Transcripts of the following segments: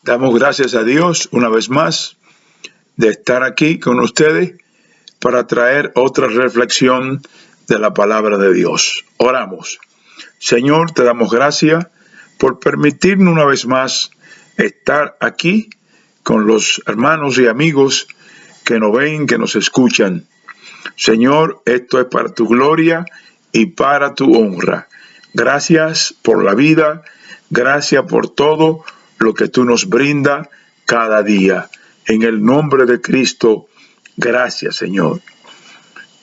Damos gracias a Dios una vez más de estar aquí con ustedes para traer otra reflexión de la palabra de Dios. Oramos. Señor, te damos gracias por permitirnos una vez más estar aquí con los hermanos y amigos que nos ven, que nos escuchan. Señor, esto es para tu gloria y para tu honra. Gracias por la vida, gracias por todo lo que tú nos brindas cada día. En el nombre de Cristo, gracias, Señor.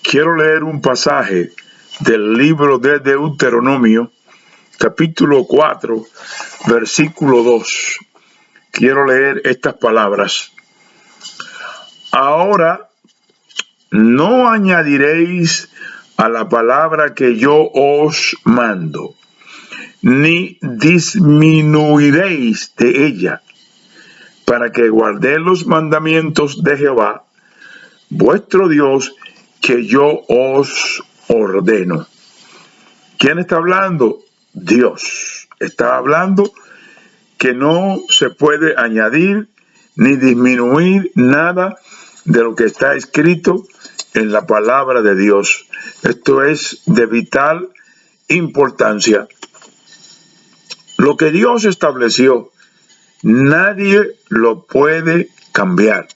Quiero leer un pasaje del libro de Deuteronomio, capítulo 4, versículo 2. Quiero leer estas palabras. Ahora no añadiréis a la palabra que yo os mando, ni disminuiréis de ella, para que guardéis los mandamientos de Jehová, vuestro Dios, que yo os ordeno. ¿Quién está hablando? Dios. Está hablando que no se puede añadir ni disminuir nada de lo que está escrito en la palabra de Dios. Esto es de vital importancia. Lo que Dios estableció, nadie lo puede cambiar.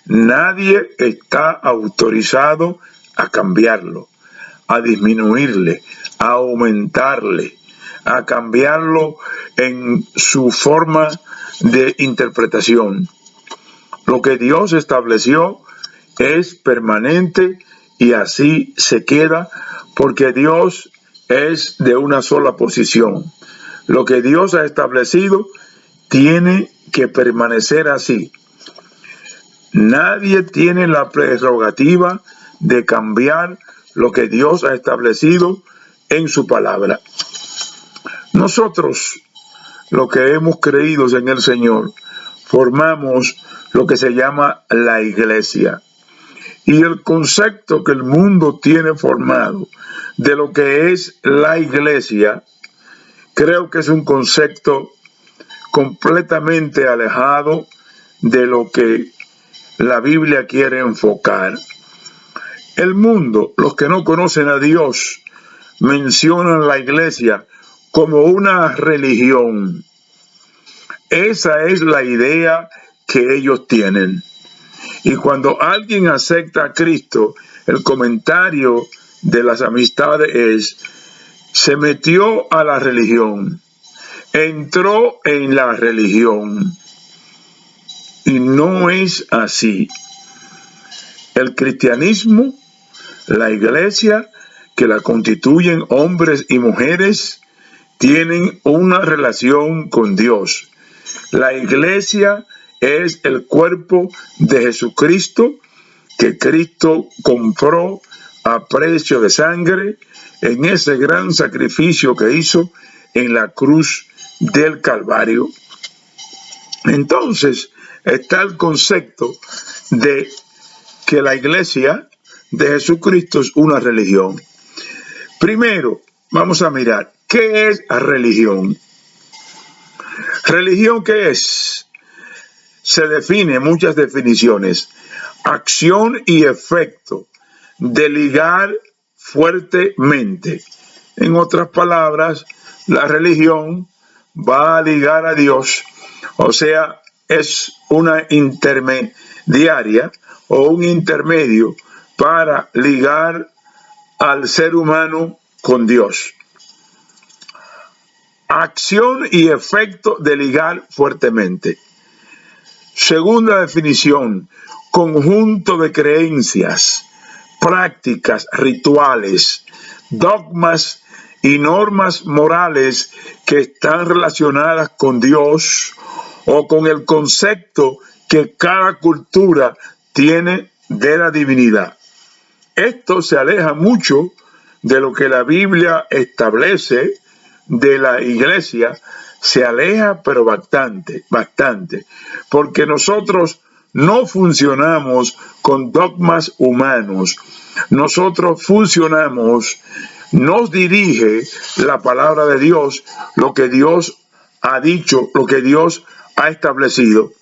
Nadie está autorizado a cambiarlo, a disminuirle, a aumentarle, a cambiarlo en su forma de interpretación. Lo que Dios estableció es permanente y así se queda, porque Dios es de una sola posición. Lo que Dios ha establecido tiene que permanecer así. Nadie tiene la prerrogativa de cambiar lo que Dios ha establecido en su palabra. Nosotros, los que hemos creído en el Señor, formamos lo que se llama la iglesia. Y el concepto que el mundo tiene formado de lo que es la iglesia, creo que es un concepto completamente alejado de lo que la Biblia quiere enfocar. El mundo, los que no conocen a Dios, mencionan la iglesia como una religión. Esa es la idea que ellos tienen. Y cuando alguien acepta a Cristo, el comentario de las amistades es: se metió a la religión, entró en la religión. Y no es así. El cristianismo, la iglesia, que la constituyen hombres y mujeres, tienen una relación con Dios. La iglesia es el cuerpo de Jesucristo, que Cristo compró a precio de sangre en ese gran sacrificio que hizo en la cruz del Calvario. Entonces está el concepto de que la iglesia de Jesucristo es una religión. Primero, vamos a mirar, ¿qué es religión? ¿Religión qué es? Se define muchas definiciones. Acción y efecto de ligar fuertemente. En otras palabras, la religión va a ligar a Dios, o sea, es una intermediaria o un intermedio para ligar al ser humano con Dios. Acción y efecto de ligar fuertemente. Segunda definición, conjunto de creencias, prácticas, rituales, dogmas y normas morales que están relacionadas con Dios o con el concepto que cada cultura tiene de la divinidad. Esto se aleja mucho de lo que la Biblia establece de la iglesia, se aleja pero bastante, porque nosotros no funcionamos con dogmas humanos, nosotros funcionamos, nos dirige la palabra de Dios, lo que Dios ha dicho, lo que Dios ha establecido.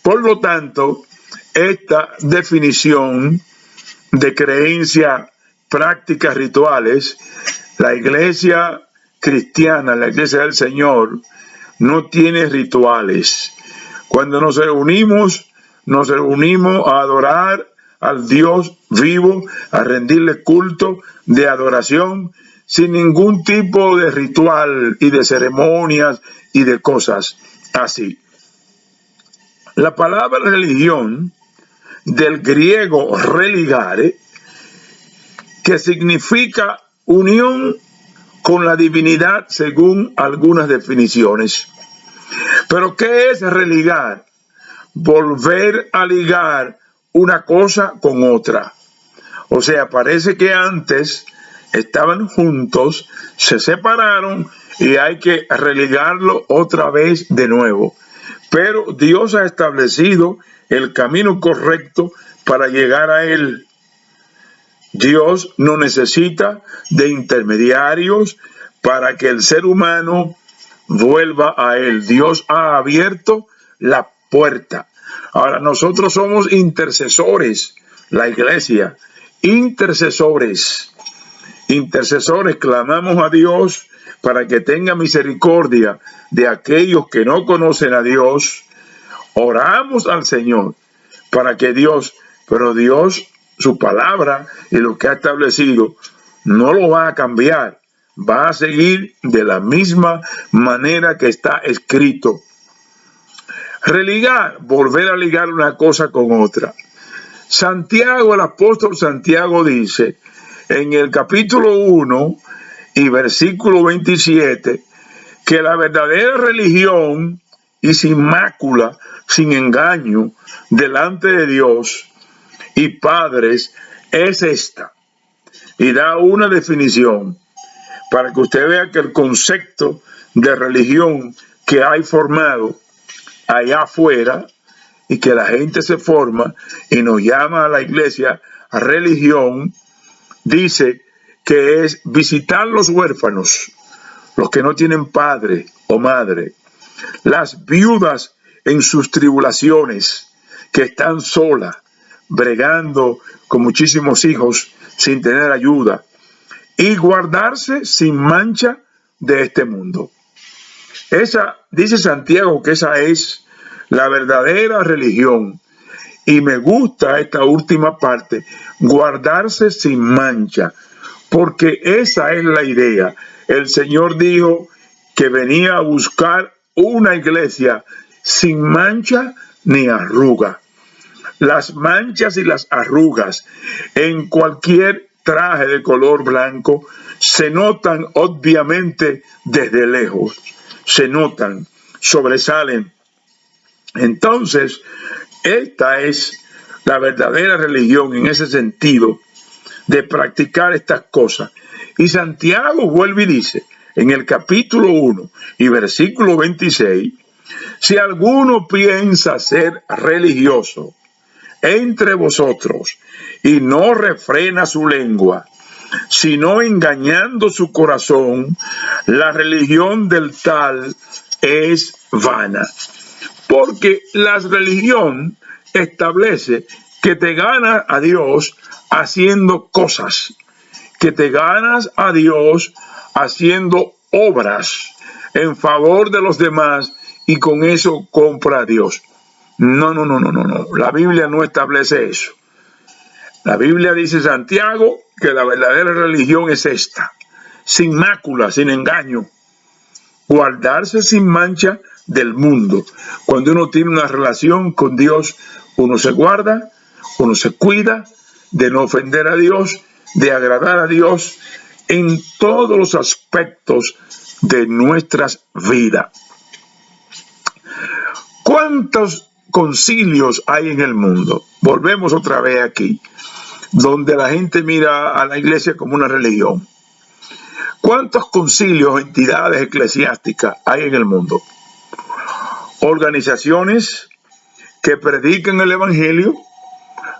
Por lo tanto, esta definición de creencia, prácticas rituales, la iglesia cristiana, la iglesia del Señor, no tiene rituales. Cuando nos reunimos a adorar al Dios vivo, a rendirle culto de adoración, sin ningún tipo de ritual y de ceremonias y de cosas así. La palabra religión, del griego religare, que significa unión con la divinidad según algunas definiciones. Pero ¿qué es religar? Volver a ligar una cosa con otra. O sea, parece que antes estaban juntos, se separaron y hay que religarlo otra vez de nuevo. Pero Dios ha establecido el camino correcto para llegar a Él. Dios no necesita de intermediarios para que el ser humano vuelva a Él. Dios ha abierto la puerta. Ahora nosotros somos intercesores, la iglesia, intercesores, clamamos a Dios para que tenga misericordia de aquellos que no conocen a Dios. Oramos al Señor para que Dios, su palabra y lo que ha establecido, no lo va a cambiar. Va a seguir de la misma manera que está escrito. Religar, volver a ligar una cosa con otra. Santiago, el apóstol Santiago dice en el capítulo 1 y versículo 27 que la verdadera religión y sin mácula, sin engaño, delante de Dios y padres es esta. Y da una definición para que usted vea que el concepto de religión que hay formado allá afuera y que la gente se forma y nos llama a la iglesia a religión, dice que es visitar los huérfanos, los que no tienen padre o madre, las viudas en sus tribulaciones, que están solas, bregando con muchísimos hijos sin tener ayuda, y guardarse sin mancha de este mundo. Esa, dice Santiago, que esa es la verdadera religión. Y me gusta esta última parte, guardarse sin mancha, porque esa es la idea. El Señor dijo que venía a buscar una iglesia sin mancha ni arruga. Las manchas y las arrugas en cualquier traje de color blanco se notan obviamente desde lejos, se notan, sobresalen. Entonces, esta es la verdadera religión en ese sentido de practicar estas cosas. Y Santiago vuelve y dice en el capítulo 1 y versículo 26, si alguno piensa ser religioso entre vosotros y no refrena su lengua, sino engañando su corazón, la religión del tal es vana. Porque la religión establece que te ganas a Dios haciendo cosas, que te ganas a Dios haciendo obras en favor de los demás y con eso compra a Dios. No. La Biblia no establece eso. La Biblia dice, Santiago, que la verdadera religión es esta, sin mácula, sin engaño, guardarse sin mancha del mundo. Cuando uno tiene una relación con Dios, uno se guarda, uno se cuida de no ofender a Dios, de agradar a Dios en todos los aspectos de nuestras vidas. ¿Cuántos concilios hay en el mundo? Volvemos otra vez aquí, donde la gente mira a la iglesia como una religión. ¿Cuántos concilios, entidades eclesiásticas hay en el mundo? Organizaciones que predican el evangelio,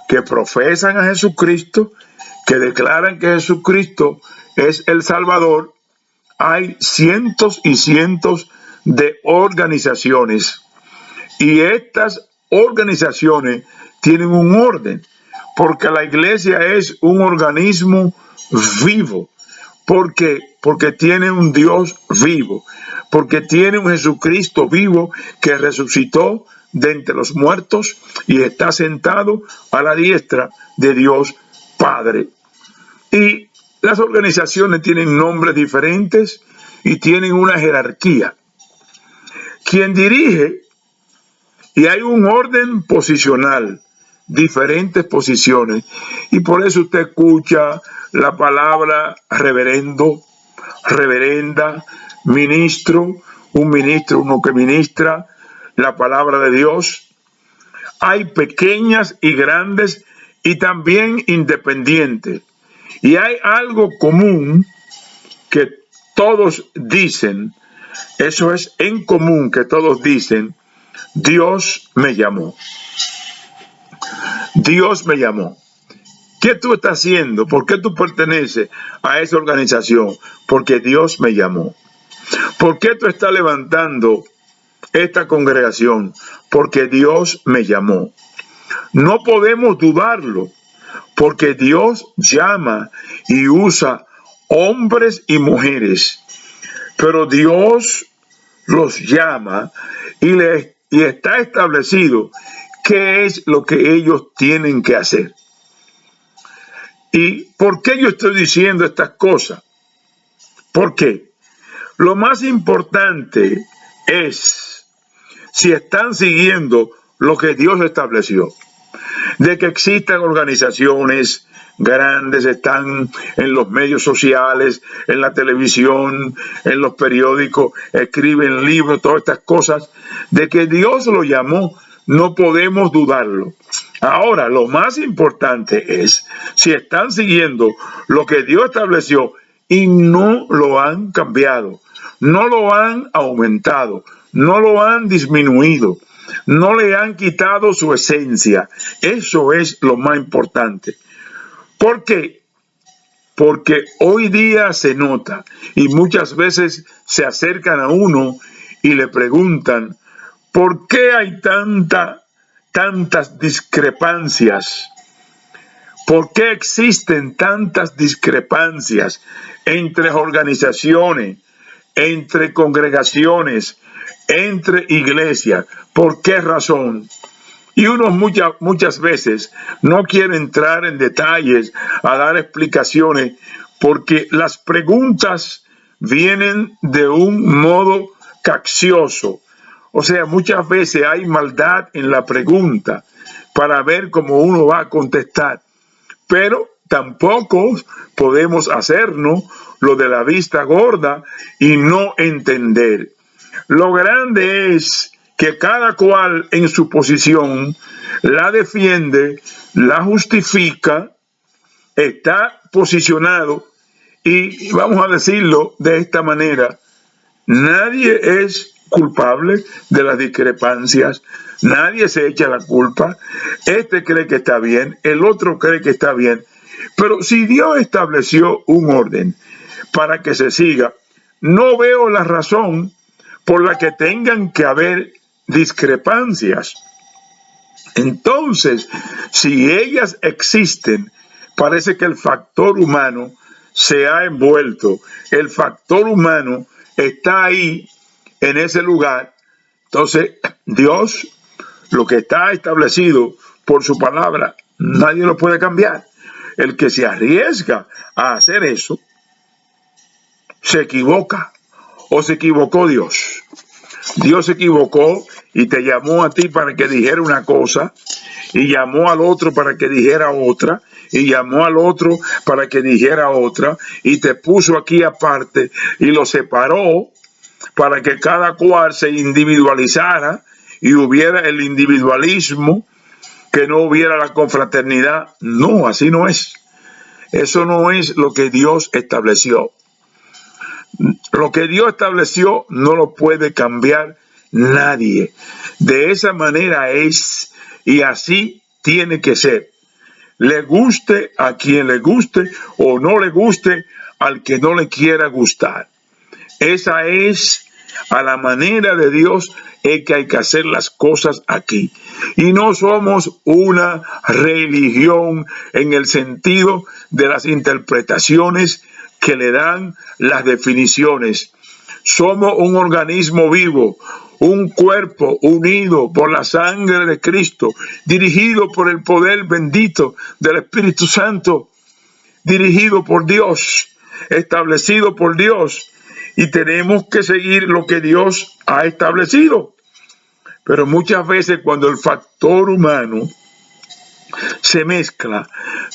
que profesan a Jesucristo, que declaran que Jesucristo es el Salvador. Hay cientos y cientos de organizaciones Y estas organizaciones tienen un orden, porque la iglesia es un organismo vivo. ¿Por qué? Porque tiene un Dios vivo, porque tiene un Jesucristo vivo que resucitó de entre los muertos y está sentado a la diestra de Dios Padre. Y las organizaciones tienen nombres diferentes y tienen una jerarquía. Quien dirige, y hay un orden posicional, diferentes posiciones, y por eso usted escucha la palabra reverendo, reverenda, ministro, uno que ministra la palabra de Dios. Hay pequeñas y grandes y también independientes. Y hay algo común que todos dicen, eso es en común que todos dicen: Dios me llamó. Dios me llamó. ¿Qué tú estás haciendo? ¿Por qué tú perteneces a esa organización? Porque Dios me llamó. ¿Por qué tú estás levantando esta congregación? Porque Dios me llamó. No podemos dudarlo, porque Dios llama y usa hombres y mujeres, pero Dios los llama y está establecido qué es lo que ellos tienen que hacer. ¿Y por qué yo estoy diciendo estas cosas? Porque lo más importante es si están siguiendo lo que Dios estableció. De que existan organizaciones grandes, están en los medios sociales, en la televisión, en los periódicos, escriben libros, todas estas cosas, de que Dios lo llamó, no podemos dudarlo. Ahora, lo más importante es si están siguiendo lo que Dios estableció y no lo han cambiado, no lo han aumentado, no lo han disminuido, no le han quitado su esencia. Eso es lo más importante. ¿Por qué? Porque hoy día se nota y muchas veces se acercan a uno y le preguntan: ¿por qué hay tantas discrepancias? ¿Por qué existen tantas discrepancias entre organizaciones, entre congregaciones, entre iglesias? ¿Por qué razón? Y uno muchas veces no quiere entrar en detalles, a dar explicaciones, porque las preguntas vienen de un modo caccioso. O sea, muchas veces hay maldad en la pregunta para ver cómo uno va a contestar. Pero tampoco podemos hacernos lo de la vista gorda y no entender. Lo grande es que cada cual en su posición la defiende, la justifica, está posicionado y vamos a decirlo de esta manera: nadie es culpable de las discrepancias, nadie se echa la culpa. Este cree que está bien, el otro cree que está bien, pero si Dios estableció un orden para que se siga, no veo la razón por la que tengan que haber discrepancias. Entonces, si ellas existen, parece que el factor humano se ha envuelto, el factor humano está ahí en ese lugar. Entonces, Dios, lo que está establecido por su palabra, nadie lo puede cambiar. El que se arriesga a hacer eso, se equivoca, o se equivocó Dios. Dios se equivocó y te llamó a ti para que dijera una cosa, y llamó al otro para que dijera otra, y llamó al otro para que dijera otra, y te puso aquí aparte y lo separó para que cada cual se individualizara y hubiera el individualismo, que no hubiera la confraternidad. No, así no es. Eso no es lo que Dios estableció. Lo que Dios estableció no lo puede cambiar nadie. De esa manera es, y así tiene que ser. Le guste a quien le guste o no le guste al que no le quiera gustar. Esa es a la manera de Dios es que hay que hacer las cosas aquí. Y no somos una religión en el sentido de las interpretaciones que le dan las definiciones. Somos un organismo vivo, un cuerpo unido por la sangre de Cristo, dirigido por el poder bendito del Espíritu Santo, dirigido por Dios, establecido por Dios, y tenemos que seguir lo que Dios ha establecido. Pero muchas veces cuando el factor humano se mezcla,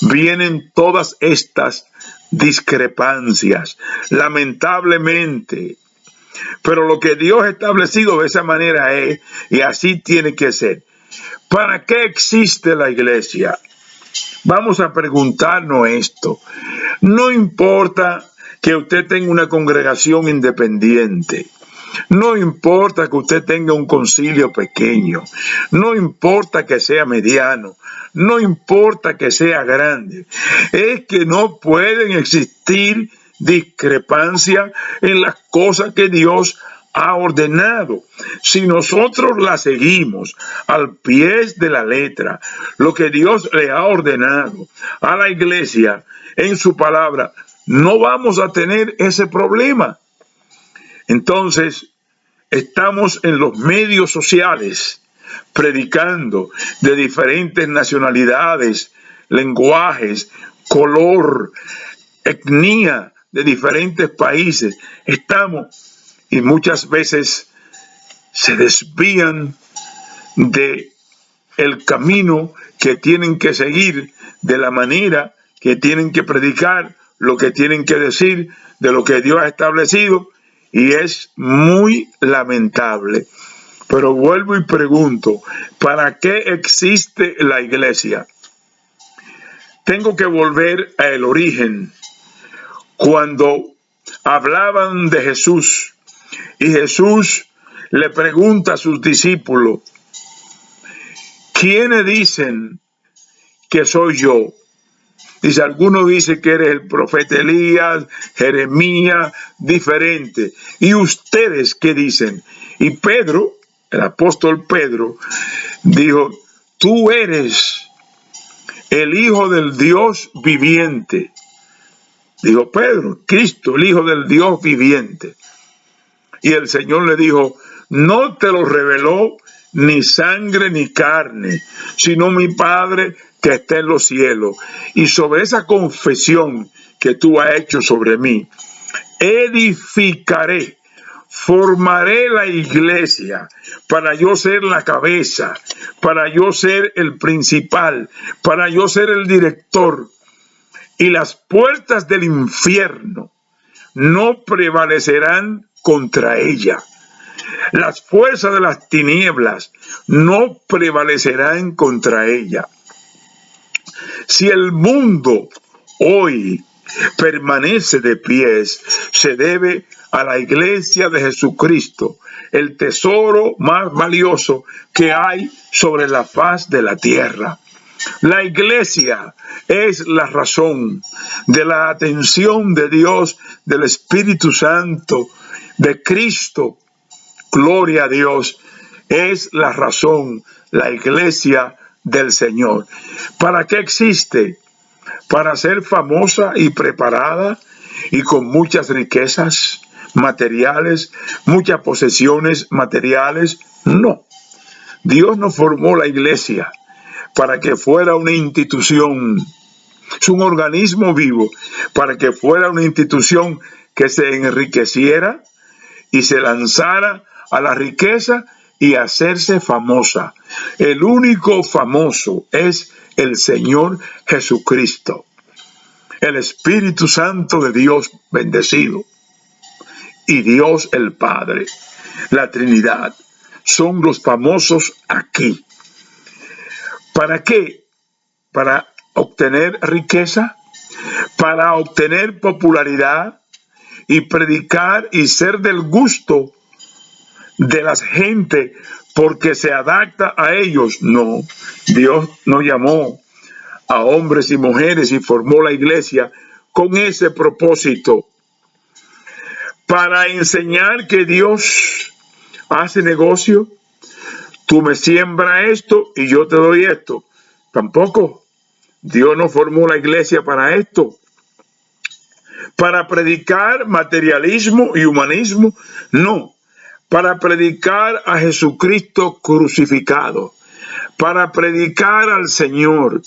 vienen todas estas discrepancias, lamentablemente. Pero lo que Dios ha establecido de esa manera es, y así tiene que ser. ¿Para qué existe la iglesia? Vamos a preguntarnos esto. No importa que usted tenga una congregación independiente. No importa que usted tenga un concilio pequeño. No importa que sea mediano. No importa que sea grande. Es que no pueden existir discrepancias en las cosas que Dios ha ordenado. Si nosotros la seguimos al pie de la letra, lo que Dios le ha ordenado a la iglesia en su palabra, no vamos a tener ese problema. Entonces, estamos en los medios sociales predicando de diferentes nacionalidades, lenguajes, color, etnia de diferentes países. Estamos y muchas veces se desvían de el camino que tienen que seguir, de la manera que tienen que predicar, lo que tienen que decir, de lo que Dios ha establecido, y es muy lamentable. Pero vuelvo y pregunto, ¿para qué existe la iglesia? Tengo que volver al origen. Cuando hablaban de Jesús, y Jesús le pregunta a sus discípulos, ¿quiénes dicen que soy yo? Dice, algunos dicen que eres el profeta Elías, Jeremías, diferente. ¿Y ustedes qué dicen? Y Pedro, el apóstol Pedro, dijo, tú eres el Hijo del Dios viviente. Dijo Pedro, Cristo, el Hijo del Dios viviente. Y el Señor le dijo, no te lo reveló ni sangre ni carne, sino mi Padre que está en los cielos. Y sobre esa confesión que tú has hecho sobre mí, edificaré, formaré la iglesia para yo ser la cabeza, para yo ser el principal, para yo ser el director. Y las puertas del infierno no prevalecerán contra ella. Las fuerzas de las tinieblas no prevalecerán contra ella. Si el mundo hoy permanece de pies, se debe a la iglesia de Jesucristo, el tesoro más valioso que hay sobre la faz de la tierra. La iglesia es la razón de la atención de Dios, del Espíritu Santo, de Cristo. Gloria a Dios, es la razón, la iglesia del Señor. ¿Para qué existe? ¿Para ser famosa y preparada y con muchas riquezas materiales, muchas posesiones materiales? No. Dios no formó la iglesia para que fuera una institución. Es un organismo vivo para que fuera una institución que se enriqueciera y se lanzara a la riqueza y hacerse famosa. El único famoso es el Señor Jesucristo, el Espíritu Santo de Dios bendecido, y Dios el Padre, la Trinidad, son los famosos aquí. ¿Para qué? Para obtener riqueza, para obtener popularidad y predicar y ser del gusto de la gente porque se adapta a ellos. No, Dios nos llamó a hombres y mujeres y formó la iglesia con ese propósito. para enseñar que Dios hace negocio. Tú me siembras esto y yo te doy esto. Tampoco. Dios no formó la iglesia para esto. Para predicar materialismo y humanismo, no. Para predicar a Jesucristo crucificado. Para predicar al Señor.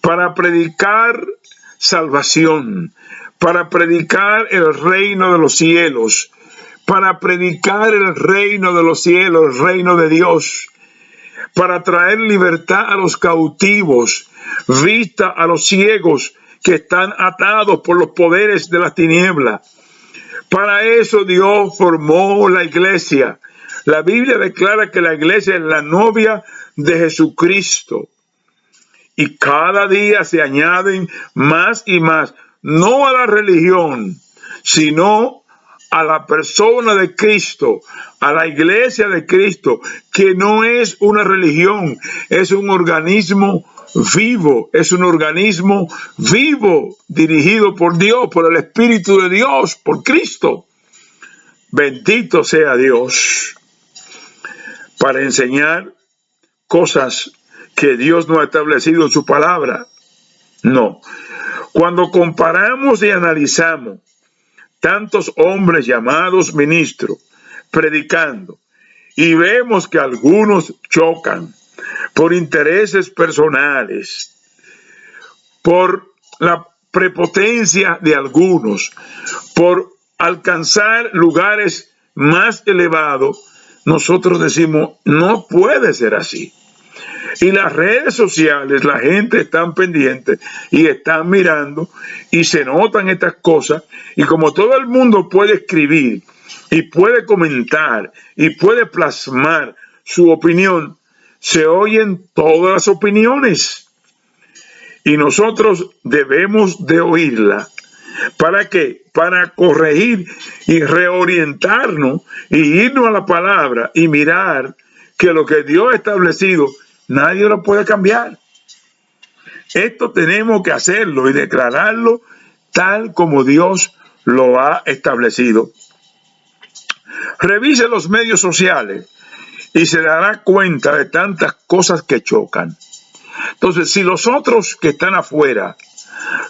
Para predicar salvación. Para predicar el reino de los cielos. Para predicar el reino de los cielos, el reino de Dios. Para traer libertad a los cautivos, vista a los ciegos que están atados por los poderes de la tiniebla. Para eso Dios formó la iglesia. La Biblia declara que la iglesia es la novia de Jesucristo. Y cada día se añaden más y más, no a la religión, sino a la persona de Cristo, a la iglesia de Cristo, que no es una religión, es un organismo vivo, dirigido por Dios, por el Espíritu de Dios, por Cristo. Bendito sea Dios, para enseñar cosas que Dios no ha establecido en su palabra. No. Cuando comparamos y analizamos tantos hombres llamados ministros predicando y vemos que algunos chocan por intereses personales, por la prepotencia de algunos, por alcanzar lugares más elevados, nosotros decimos, no puede ser así. Y las redes sociales, la gente está pendiente y están mirando y se notan estas cosas. Y como todo el mundo puede escribir y puede comentar y puede plasmar su opinión, se oyen todas las opiniones. Y nosotros debemos de oírla. ¿Para qué? Para corregir y reorientarnos y irnos a la palabra y mirar que lo que Dios ha establecido nadie lo puede cambiar. Esto tenemos que hacerlo y declararlo tal como Dios lo ha establecido. Revise los medios sociales y se dará cuenta de tantas cosas que chocan. Entonces, si los otros que están afuera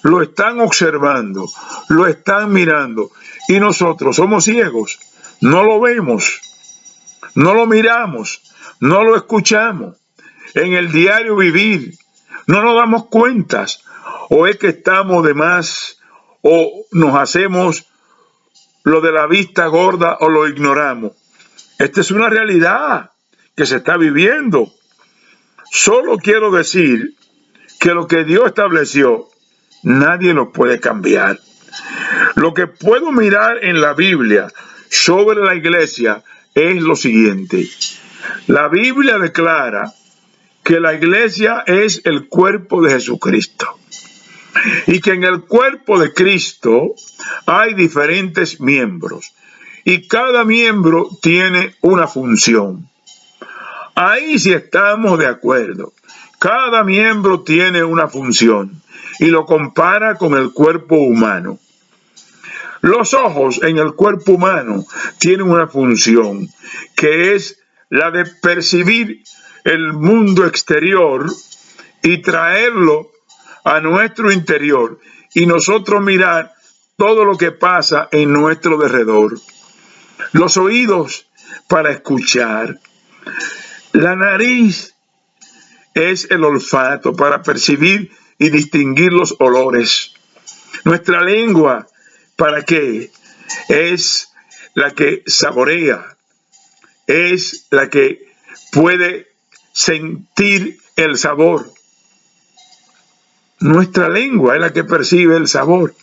lo están observando, lo están mirando, y nosotros somos ciegos, no lo vemos, no lo miramos, no lo escuchamos, en el diario vivir, no nos damos cuentas, o es que estamos de más, o nos hacemos lo de la vista gorda o lo ignoramos. Esta es una realidad que se está viviendo. Solo quiero decir que lo que Dios estableció, nadie lo puede cambiar. Lo que puedo mirar en la Biblia sobre la iglesia es lo siguiente. La Biblia declara que la iglesia es el cuerpo de Jesucristo y que en el cuerpo de Cristo hay diferentes miembros y cada miembro tiene una función. Ahí sí estamos de acuerdo. Cada miembro tiene una función y lo compara con el cuerpo humano. Los ojos en el cuerpo humano tienen una función que es la de percibir el mundo exterior y traerlo a nuestro interior y nosotros mirar todo lo que pasa en nuestro derredor. Los oídos para escuchar. La nariz es el olfato para percibir y distinguir los olores. Nuestra lengua, ¿para qué? Es la que saborea, es la que puede sentir el sabor. Nuestra lengua es la que percibe el sabor.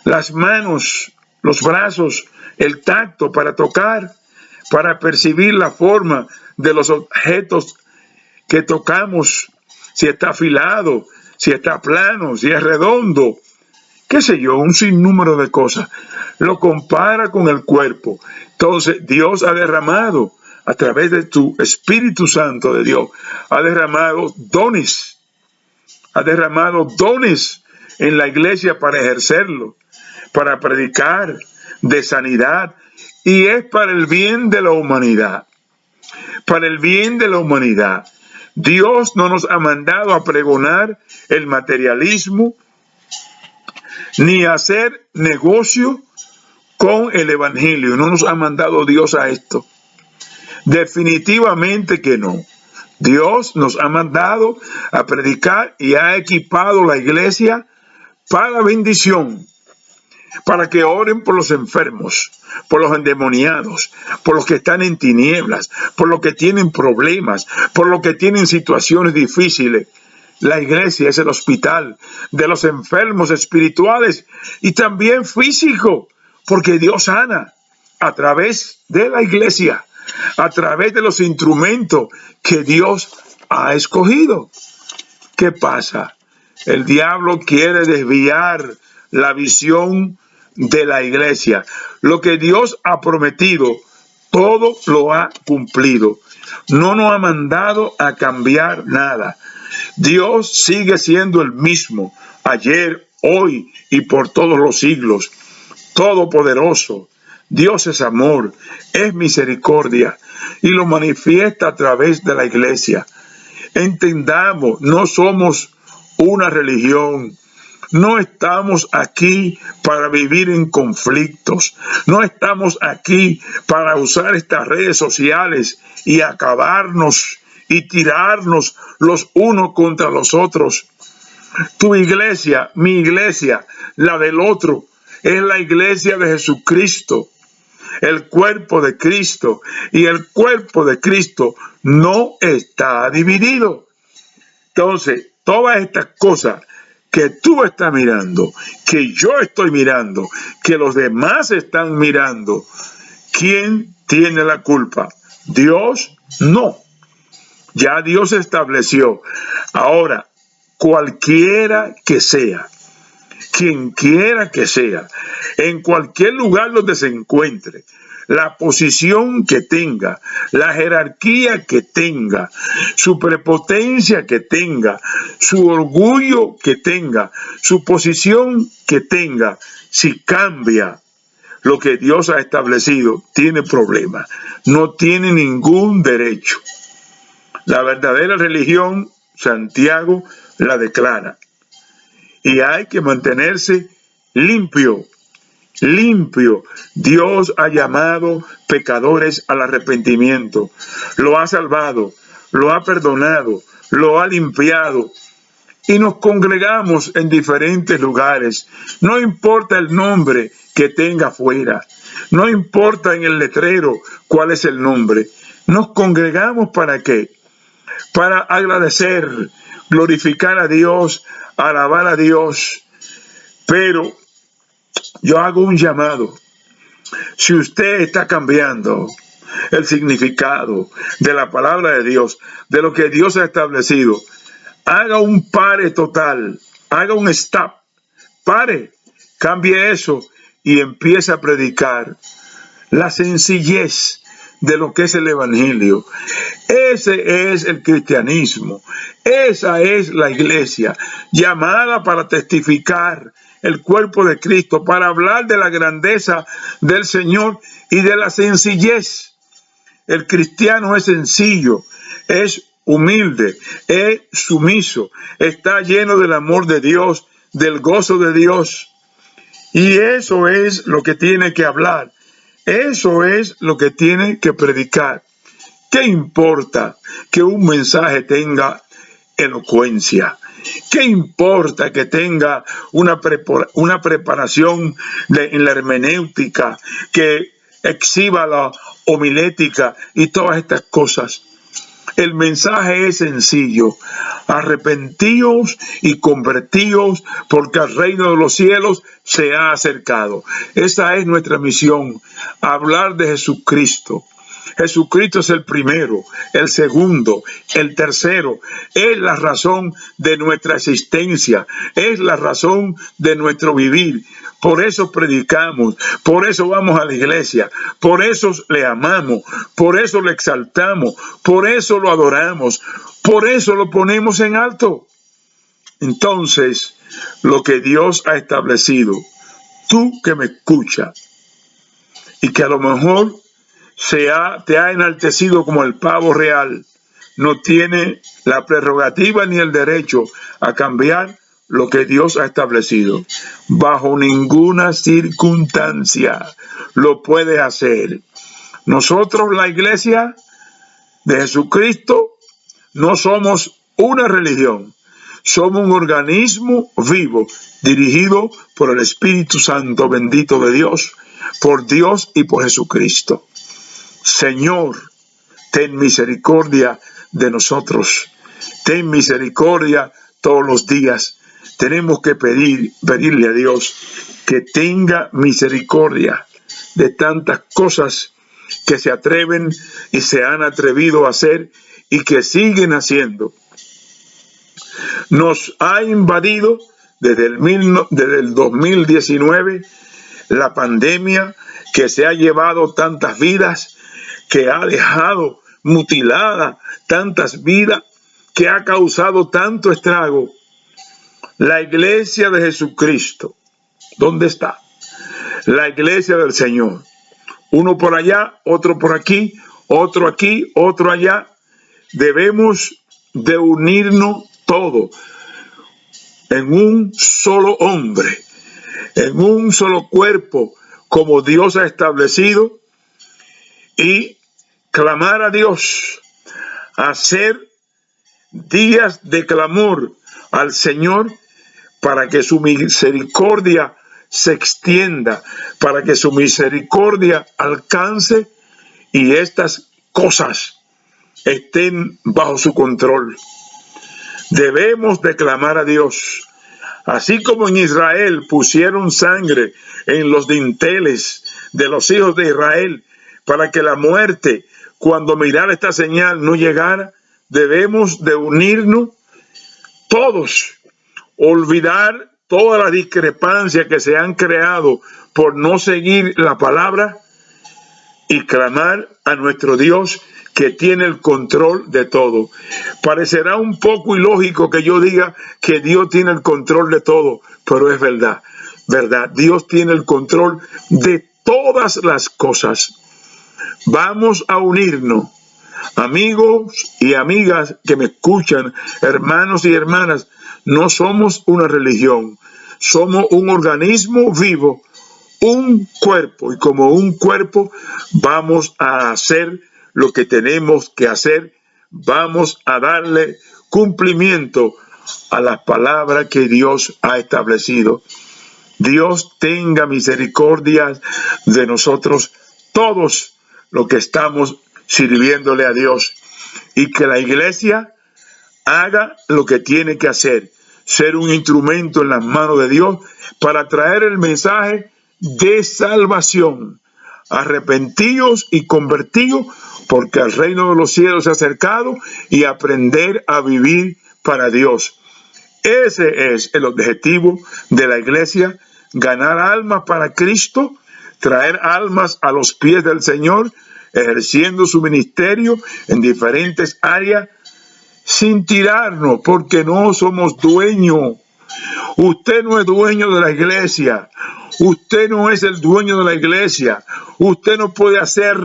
Las manos, los brazos, el tacto para tocar, para percibir la forma de los objetos que tocamos, si está afilado, si está plano, si es redondo, qué sé yo, un sinnúmero de cosas. Lo compara con el cuerpo. Entonces Dios ha derramado, a través de tu Espíritu Santo de Dios, ha derramado dones en la iglesia para ejercerlo, para predicar, de sanidad y es para el bien de la humanidad. Para el bien de la humanidad. Dios no nos ha mandado a pregonar el materialismo ni a hacer negocio con el evangelio. No nos ha mandado Dios a esto. Definitivamente que no. Dios nos ha mandado a predicar y ha equipado la iglesia para bendición, para que oren por los enfermos, por los endemoniados, por los que están en tinieblas, por los que tienen problemas, por los que tienen situaciones difíciles. La iglesia es el hospital de los enfermos espirituales y también físicos, porque Dios sana a través de la iglesia, a través de los instrumentos que Dios ha escogido. ¿Qué pasa? El diablo quiere desviar la visión de la iglesia. Lo que Dios ha prometido, todo lo ha cumplido. No nos ha mandado a cambiar nada. Dios sigue siendo el mismo, ayer, hoy y por todos los siglos. Todopoderoso. Dios es amor, es misericordia y lo manifiesta a través de la iglesia. Entendamos, no somos una religión. No estamos aquí para vivir en conflictos. No estamos aquí para usar estas redes sociales y acabarnos y tirarnos los unos contra los otros. Tu iglesia, mi iglesia, la del otro, es la iglesia de Jesucristo, el cuerpo de Cristo. Y el cuerpo de Cristo no está dividido. Entonces, todas estas cosas que tú estás mirando, que yo estoy mirando, que los demás están mirando, ¿quién tiene la culpa? Dios no. Ya Dios estableció. Ahora, cualquiera que sea, quien quiera que sea, en cualquier lugar donde se encuentre, la posición que tenga, la jerarquía que tenga, su prepotencia que tenga, su orgullo que tenga, su posición que tenga, si cambia lo que Dios ha establecido, tiene problemas, no tiene ningún derecho. La verdadera religión, Santiago la declara. Y hay que mantenerse limpio. Limpio. Dios ha llamado pecadores al arrepentimiento. Lo ha salvado, lo ha perdonado, lo ha limpiado. Y nos congregamos en diferentes lugares. No importa el nombre que tenga afuera. No importa en el letrero cuál es el nombre. Nos congregamos ¿para qué? Para agradecer, glorificar a Dios, alabar a Dios. Pero yo hago un llamado. Si usted está cambiando el significado de la palabra de Dios, de lo que Dios ha establecido, haga un pare total, haga un stop, pare, cambie eso y empiece a predicar la sencillez de lo que es el evangelio. Ese es el cristianismo, esa es la iglesia, llamada para testificar el cuerpo de Cristo, para hablar de la grandeza del Señor y de la sencillez. El cristiano es sencillo, es humilde, es sumiso, está lleno del amor de Dios, del gozo de Dios. Y eso es lo que tiene que hablar, eso es lo que tiene que predicar. ¿Qué importa que un mensaje tenga elocuencia? ¿Qué importa que tenga una preparación en la hermenéutica, que exhiba la homilética y todas estas cosas? El mensaje es sencillo. Arrepentíos y convertíos, porque el reino de los cielos se ha acercado. Esa es nuestra misión, hablar de Jesucristo. Jesucristo es el primero, el segundo, el tercero. Es la razón de nuestra existencia, es la razón de nuestro vivir. Por eso predicamos, por eso vamos a la iglesia, por eso le amamos, por eso le exaltamos, por eso lo adoramos, por eso lo ponemos en alto. Entonces, lo que Dios ha establecido, tú que me escuchas, y que a lo mejor te ha enaltecido como el pavo real, no tiene la prerrogativa ni el derecho a cambiar lo que Dios ha establecido. Bajo ninguna circunstancia lo puede hacer. Nosotros, la iglesia de Jesucristo, no somos una religión. Somos un organismo vivo, dirigido por el Espíritu Santo bendito de Dios, por Dios y por Jesucristo. Señor, ten misericordia de nosotros. Ten misericordia todos los días. Tenemos que pedirle a Dios que tenga misericordia de tantas cosas que se atreven y se han atrevido a hacer y que siguen haciendo. Nos ha invadido desde el 2019 la pandemia que se ha llevado tantas vidas, que ha dejado mutilada tantas vidas, que ha causado tanto estrago. La iglesia de Jesucristo, ¿dónde está? La iglesia del Señor. Uno por allá, otro por aquí, otro allá. Debemos de unirnos todos en un solo hombre, en un solo cuerpo, como Dios ha establecido, y clamar a Dios, hacer días de clamor al Señor para que su misericordia se extienda, para que su misericordia alcance y estas cosas estén bajo su control. Debemos de clamar a Dios. Así como en Israel pusieron sangre en los dinteles de los hijos de Israel para que la muerte, cuando mirara esta señal, no llegara, debemos de unirnos todos, olvidar todas las discrepancias que se han creado por no seguir la palabra y clamar a nuestro Dios que tiene el control de todo. Parecerá un poco ilógico que yo diga que Dios tiene el control de todo, pero es verdad, verdad. Dios tiene el control de todas las cosas. Vamos a unirnos, amigos y amigas que me escuchan, hermanos y hermanas. No somos una religión, somos un organismo vivo, un cuerpo, y como un cuerpo vamos a hacer lo que tenemos que hacer. Vamos a darle cumplimiento a las palabras que Dios ha establecido. Dios tenga misericordia de nosotros todos los que estamos sirviéndole a Dios, y que la iglesia haga lo que tiene que hacer, ser un instrumento en las manos de Dios para traer el mensaje de salvación. Arrepentidos y convertidos, porque el reino de los cielos se ha acercado, y aprender a vivir para Dios. Ese es el objetivo de la iglesia: ganar almas para Cristo, traer almas a los pies del Señor, ejerciendo su ministerio en diferentes áreas, sin tirarnos, porque no somos dueños. Usted no es dueño de la iglesia. Usted no es el dueño de la iglesia. Usted no puede hacer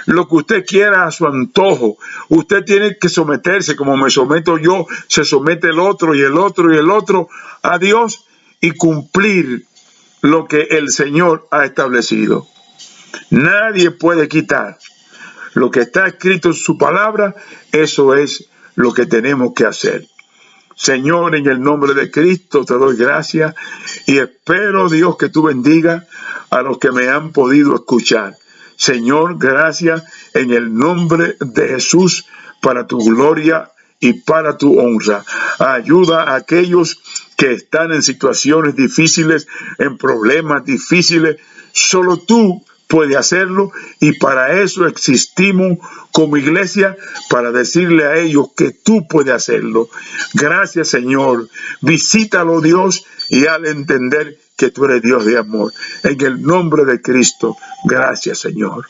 lo que usted quiera a su antojo. Usted tiene que someterse, como me someto yo, se somete el otro y el otro y el otro a Dios, y cumplir lo que el Señor ha establecido. Nadie puede quitar lo que está escrito en su palabra. Eso es lo que tenemos que hacer. Señor, en el nombre de Cristo te doy gracias, y espero, Dios, que tú bendiga a los que me han podido escuchar. Señor, gracias en el nombre de Jesús, para tu gloria y para tu honra. Ayuda a aquellos que están en situaciones difíciles, en problemas difíciles. Solo tú puedes hacerlo, y para eso existimos como iglesia, para decirle a ellos que tú puedes hacerlo. Gracias, Señor. Visítalo, Dios, y hazle entender que tú eres Dios de amor. En el nombre de Cristo. Gracias, Señor.